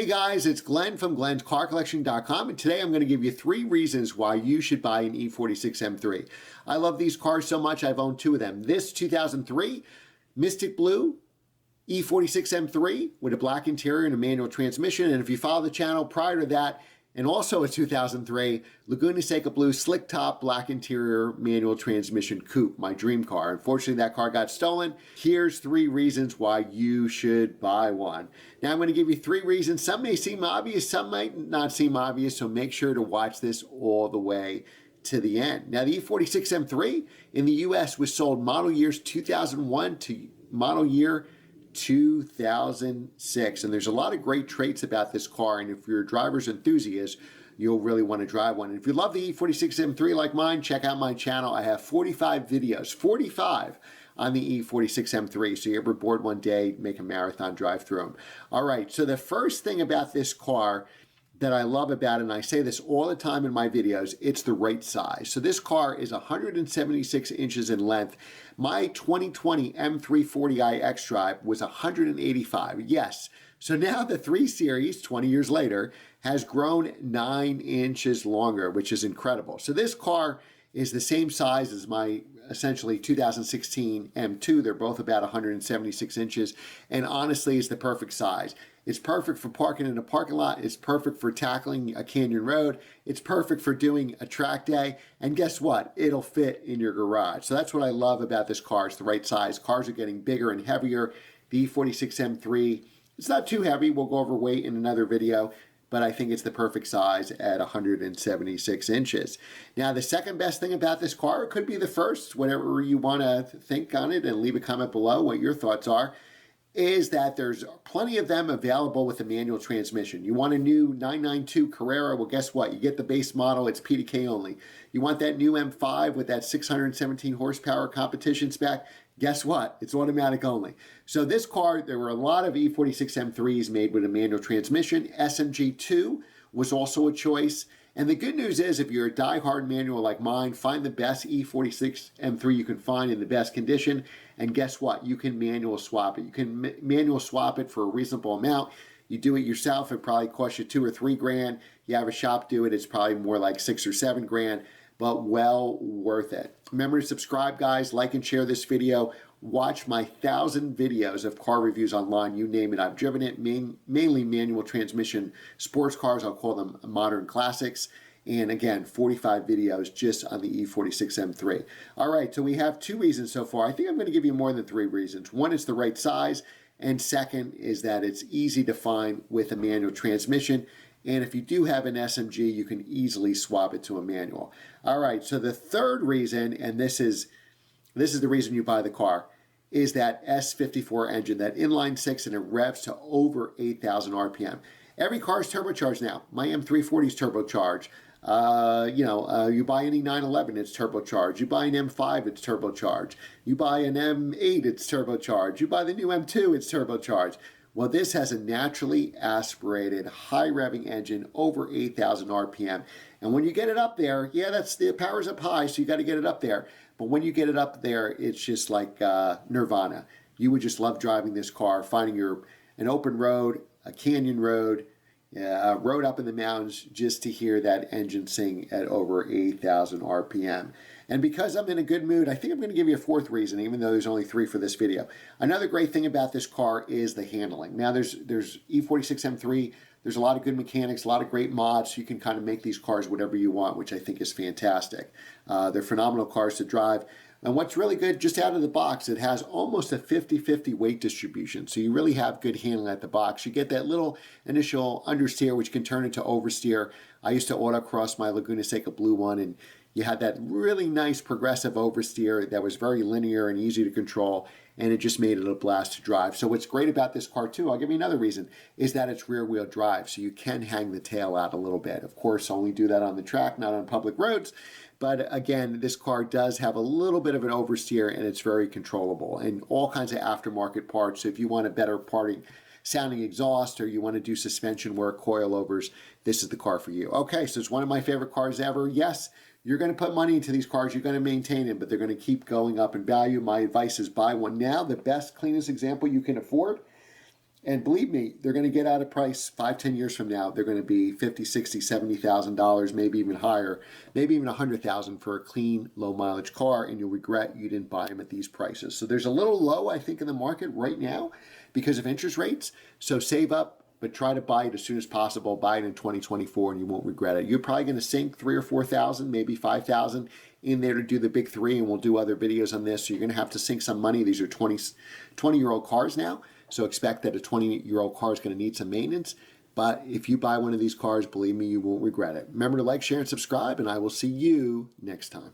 guys, it's Glenn from glenscarcollection.com, and today I'm going to give you 3 reasons why you should buy an E46 M3. I love these cars so much, I've owned 2 of them. This 2003 Mystic Blue E46 M3 with a black interior and a manual transmission, and if you follow the channel prior to that, and also a 2003 Laguna Seca Blue slick top black interior manual transmission coupe, my dream car. Unfortunately, that car got stolen. Here's 3 reasons why you should buy one. Now I'm going to give you 3 reasons. Some may seem obvious, some might not seem obvious, so make sure to watch this all the way to the end. Now the E46 M3 in the US was sold model years 2001 to model year 2006, and there's a lot of great traits about this car, and if you're a driver's enthusiast, you'll really want to drive one. And if you love the E46 M3 like mine, check out my channel. I have 45 videos, 45 on the E46 M3, so you're ever bored one day, make a marathon drive through them. All right, so the first thing about this car that I love about it, and I say this all the time in my videos, it's the right size. So this car is 176 inches in length. My 2020 M340i xDrive was 185. Yes. So now the 3 Series, 20 years later, has grown 9 inches longer, which is incredible. So this car is the same size as my essentially 2016 M2. They're both about 176 inches, and honestly, it's the perfect size. It's perfect for parking in a parking lot. It's perfect for tackling a canyon road. It's perfect for doing a track day. And guess what? It'll fit in your garage. So that's what I love about this car. It's the right size. Cars are getting bigger and heavier. The E46 M3, it's not too heavy. We'll go over weight in another video, but I think it's the perfect size at 176 inches. Now, the second best thing about this car, it could be the first, whatever you want to think on it, and leave a comment below what your thoughts are, is that there's plenty of them available with a manual transmission. You want a new 992 Carrera? Well, guess what? You get the base model. It's PDK only. You want that new M5 with that 617 horsepower competition spec? Guess what? It's automatic only. So this car, there were a lot of E46 M3s made with a manual transmission. SMG2 was also a choice. And the good news is, if you're a die-hard manual like mine, find the best E46 M3 you can find in the best condition. And guess what? You can manual swap it. You can manual swap it for a reasonable amount. You do it yourself, it probably costs you $2 or $3 grand. You have a shop do it, it's probably more like 6 or 7 grand, but well worth it. Remember to subscribe, guys, like and share this video. Watch my 1,000 videos of car reviews online, you name it. I've driven it, mainly manual transmission sports cars. I'll call them modern classics. And again, 45 videos just on the E46 M3. All right, so we have 2 reasons so far. I think I'm going to give you more than 3 reasons. One is the right size, and second is that it's easy to find with a manual transmission. And if you do have an SMG, you can easily swap it to a manual. All right, so the third reason, and this is the reason you buy the car, is that S54 engine, that inline 6, and it revs to over 8,000 RPM. Every car is turbocharged now. My M340 is turbocharged. You buy any 911, it's turbocharged. You buy an M5, it's turbocharged. You buy an M8, it's turbocharged. You buy the new M2, it's turbocharged. Well, this has a naturally aspirated, high revving engine, over 8,000 RPM. And when you get it up there, yeah, that's the power's up high, so you got to get it up there. But when you get it up there, it's just like nirvana. You would just love driving this car, finding an open road, a canyon road, a road up in the mountains, just to hear that engine sing at over 8,000 RPM. And because I'm in a good mood, I think I'm going to give you a 4th reason, even though there's only 3 for this video. Another great thing about this car is the handling. Now, there's E46 M3. There's a lot of good mechanics, a lot of great mods, so you can kind of make these cars whatever you want, which I think is fantastic. They're phenomenal cars to drive. And what's really good, just out of the box, it has almost a 50-50 weight distribution. So you really have good handling at the box. You get that little initial understeer, which can turn into oversteer. I used to autocross my Laguna Seca Blue one, and you had that really nice progressive oversteer that was very linear and easy to control, and it just made it a blast to drive. So what's great about this car too, I'll give you another reason, is that it's rear wheel drive, so you can hang the tail out a little bit. Of course, only do that on the track, not on public roads. But again, this car does have a little bit of an oversteer, and it's very controllable, and all kinds of aftermarket parts. So if you want a better sounding exhaust, or you want to do suspension work, coilovers, this is the car for you. Okay, so it's one of my favorite cars ever. Yes, you're going to put money into these cars, you're going to maintain them, but they're going to keep going up in value. My advice is buy one now. The best, cleanest example you can afford And believe me, they're going to get out of price 5, 10 years from now. They're going to be $50, $60, $70,000, maybe even higher, maybe even $100,000 for a clean, low mileage car, and you'll regret you didn't buy them at these prices. So there's a little low, I think, in the market right now because of interest rates. So save up, but try to buy it as soon as possible. Buy it in 2024, and you won't regret it. You're probably going to sink 3,000 or 4,000, maybe 5,000 in there to do the big three, and we'll do other videos on this. So you're going to have to sink some money. These are 20-year-old cars now. So expect that a 20-year-old car is going to need some maintenance. But if you buy one of these cars, believe me, you won't regret it. Remember to like, share, and subscribe, and I will see you next time.